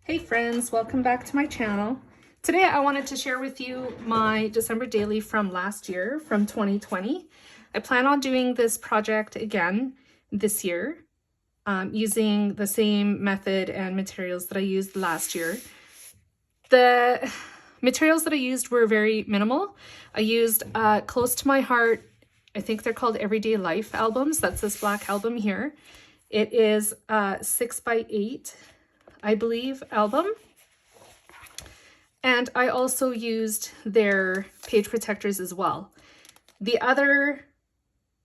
Hey friends, welcome back to my channel. Today I wanted to share with you my December daily from last year, from 2020. I plan on doing this project again this year, using the same method and materials that I used last year. The materials that I used were very minimal. I used Close to My Heart, I think they're called Everyday Life albums. That's this black album here. It is 6x8. I believe, album. And I also used their page protectors as well. The other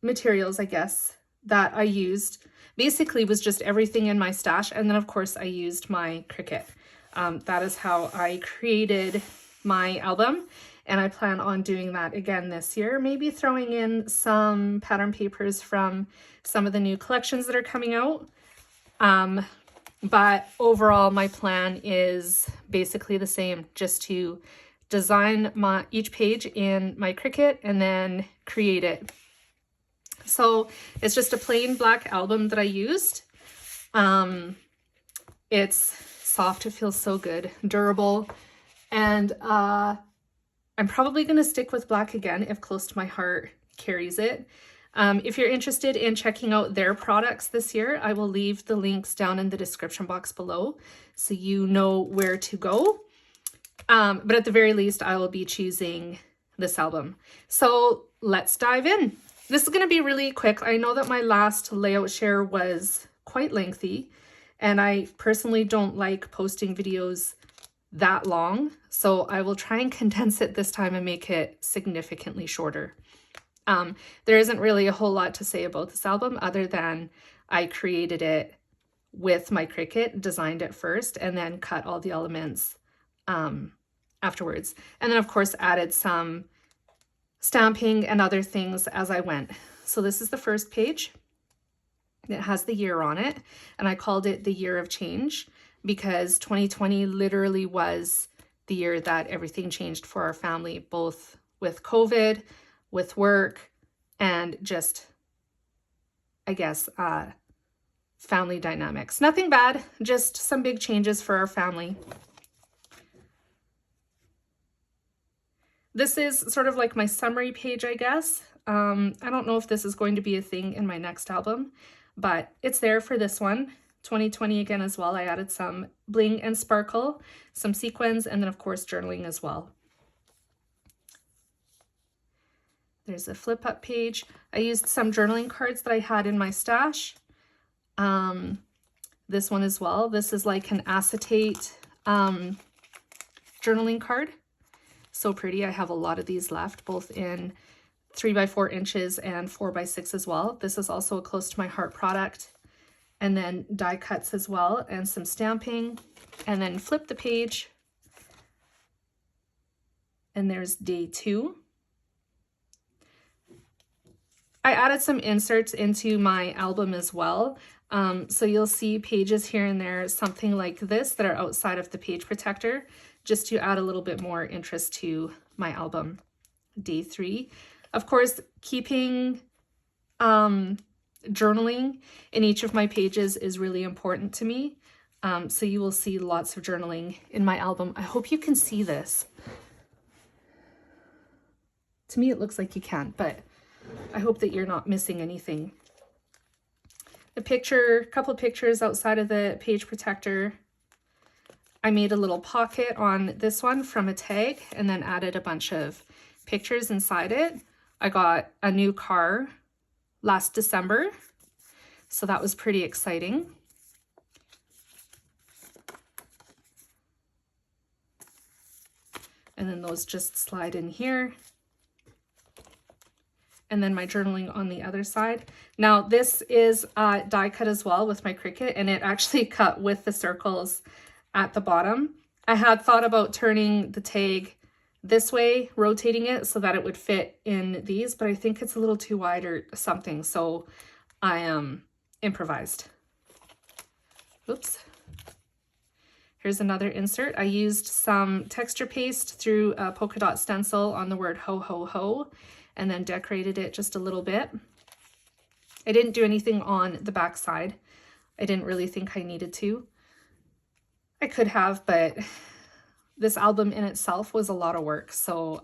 materials, I guess, that I used basically was just everything in my stash. And then of course I used my Cricut. That is how I created my album. And I plan on doing that again this year, maybe throwing in some pattern papers from some of the new collections that are coming out. But overall, my plan is basically the same, just to design each page in my Cricut and then create it. So it's just a plain black album that I used. It's soft, it feels so good, durable, and I'm probably going to stick with black again if Close to My Heart carries it. If you're interested in checking out their products this year, I will leave the links down in the description box below so you know where to go. But at the very least, I will be choosing this album. So let's dive in. This is going to be really quick. I know that my last layout share was quite lengthy, and I personally don't like posting videos that long. So I will try and condense it this time and make it significantly shorter. There isn't really a whole lot to say about this album other than I created it with my Cricut, designed it first, and then cut all the elements afterwards. And then of course added some stamping and other things as I went. So this is the first page. It has the year on it, and I called it the year of change because 2020 literally was the year that everything changed for our family, both with COVID, with work, and just, I guess, family dynamics. Nothing bad, just some big changes for our family. This is sort of like my summary page, I guess. I don't know if this is going to be a thing in my next album, but it's there for this one. 2020 again as well. I added some bling and sparkle, some sequins, and then of course journaling as well. There's a flip up page. I used some journaling cards that I had in my stash. This one as well. This is like an acetate journaling card. So pretty. I have a lot of these left, both in 3x4 inches and 4x6 as well. This is also a Close to My Heart product. And then die cuts as well, and some stamping. And then flip the page. And there's day 2. I added some inserts into my album as well. So you'll see pages here and there, something like this, that are outside of the page protector, just to add a little bit more interest to my album. Day 3. Of course, keeping journaling in each of my pages is really important to me. So you will see lots of journaling in my album. I hope you can see this. To me, it looks like you can't, but I hope that you're not missing anything. A couple pictures outside of the page protector. I made a little pocket on this one from a tag and then added a bunch of pictures inside it. I got a new car last December, so that was pretty exciting. And then those just slide in here. And then my journaling on the other side. Now this is die cut as well with my Cricut, and it actually cut with the circles at the bottom. I had thought about turning the tag this way, rotating it so that it would fit in these, but I think it's a little too wide or something, so I improvised. Oops. Here's another insert. I used some texture paste through a polka dot stencil on the word ho ho ho, and then decorated it just a little bit. I didn't do anything on the back side. I didn't really think I needed to. I could have, but this album in itself was a lot of work, so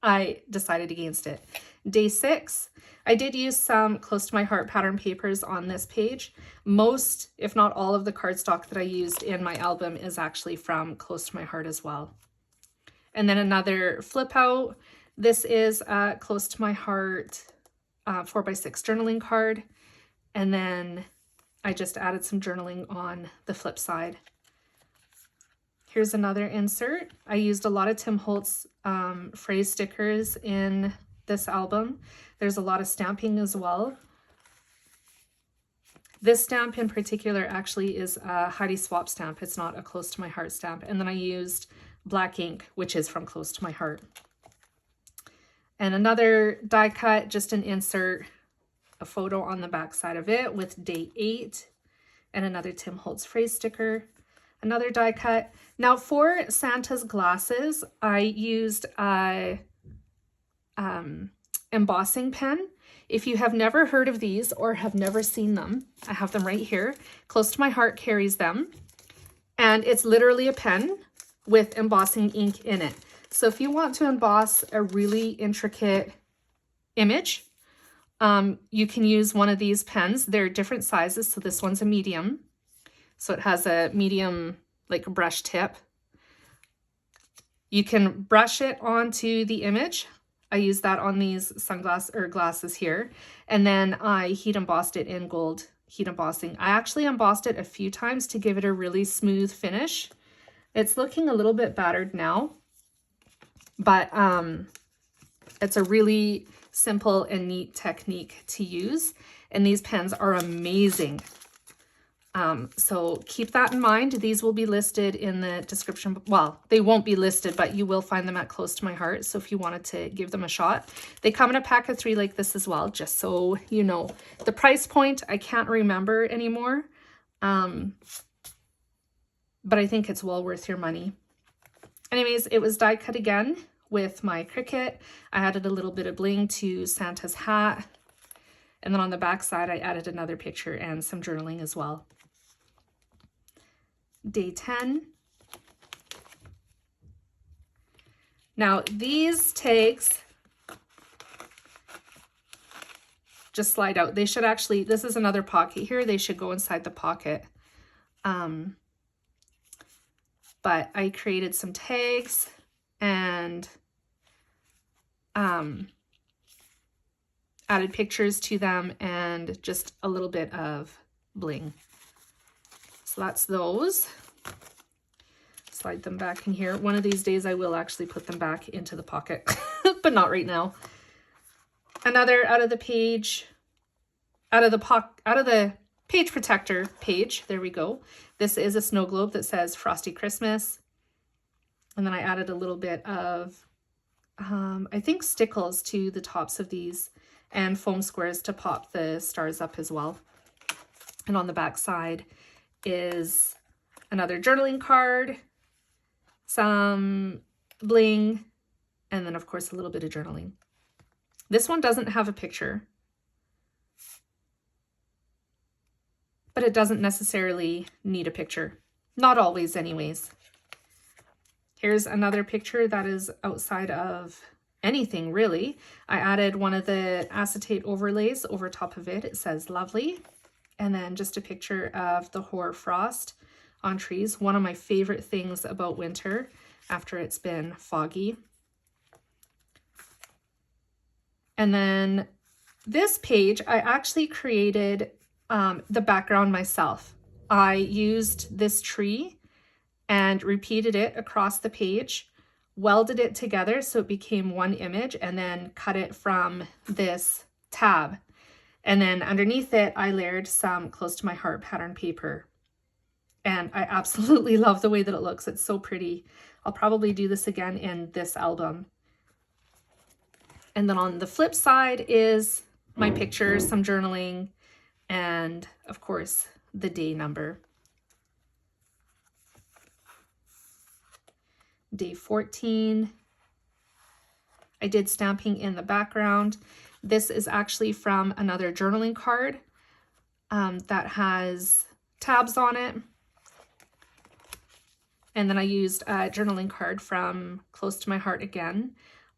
I decided against it. Day 6, I did use some Close to My Heart pattern papers on this page. Most, if not all, of the cardstock that I used in my album is actually from Close to My Heart as well. And then another flip out. This is a Close to My Heart 4x6 journaling card. And then I just added some journaling on the flip side. Here's another insert. I used a lot of Tim Holtz phrase stickers in this album. There's a lot of stamping as well. This stamp in particular actually is a Heidi Swap stamp. It's not a Close to My Heart stamp. And then I used black ink, which is from Close to My Heart. And another die cut, just an insert, a photo on the back side of it with day 8, and another Tim Holtz phrase sticker. Another die cut. Now for Santa's glasses, I used a embossing pen. If you have never heard of these or have never seen them, I have them right here. Close to My Heart carries them. And it's literally a pen with embossing ink in it. So if you want to emboss a really intricate image, you can use one of these pens. They're different sizes. So this one's a medium. So it has a medium, like brush tip. You can brush it onto the image. I use that on these glasses here. And then I heat embossed it in gold heat embossing. I actually embossed it a few times to give it a really smooth finish. It's looking a little bit battered now, but it's a really simple and neat technique to use. And these pens are amazing. So keep that in mind. These will be listed in the description. Well, they won't be listed, but you will find them at Close to My Heart. So if you wanted to give them a shot, they come in a pack of 3 like this as well, just so you know. The price point, I can't remember anymore. But I think it's well worth your money. Anyways, it was die cut again with my Cricut. I added a little bit of bling to Santa's hat. And then on the back side, I added another picture and some journaling as well. Day 10. Now these tags just slide out. They should actually, this is another pocket here. They should go inside the pocket. But I created some tags and added pictures to them and just a little bit of bling. So that's those. Slide them back in here. One of these days I will actually put them back into the pocket, but not right now. Another out of the page page protector page. There we go. This is a snow globe that says Frosty Christmas. And then I added a little bit of, I think stickles to the tops of these and foam squares to pop the stars up as well. And on the back side is another journaling card, some bling, and then of course a little bit of journaling. This one doesn't have a picture, but it doesn't necessarily need a picture. Not always anyways. Here's another picture that is outside of anything really. I added one of the acetate overlays over top of it. It says lovely. And then just a picture of the hoar frost on trees. One of my favorite things about winter after it's been foggy. And then this page, I actually created the background myself. I used this tree and repeated it across the page, welded it together so it became one image, and then cut it from this tab. And then underneath it, I layered some Close to My Heart pattern paper. And I absolutely love the way that it looks. It's so pretty. I'll probably do this again in this album. And then on the flip side is my pictures, some journaling, and of course, the day number. Day 14. I did stamping in the background. This is actually from another journaling card that has tabs on it. And then I used a journaling card from Close to My Heart again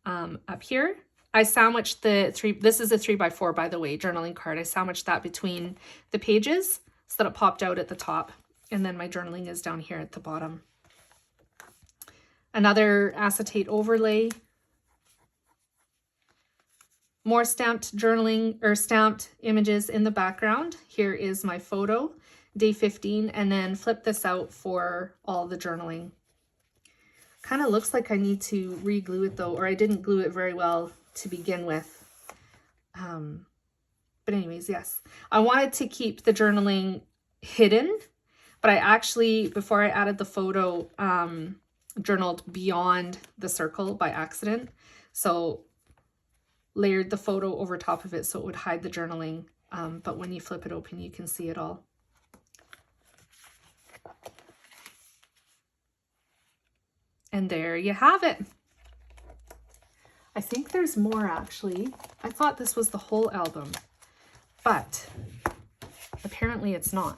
up here. I sandwiched this is a 3x4, by the way, journaling card. I sandwiched that between the pages so that it popped out at the top. And then my journaling is down here at the bottom. Another acetate overlay. More stamped journaling or stamped images in the background. Here is my photo, day 15, and then flip this out for all the journaling. Kind of looks like I need to re-glue it though, or I didn't glue it very well to begin with. But anyways, yes. I wanted to keep the journaling hidden, but I actually, before I added the photo, journaled beyond the circle by accident. So layered the photo over top of it so it would hide the journaling. But when you flip it open, you can see it all. And there you have it. I think there's more actually. I thought this was the whole album, but apparently it's not.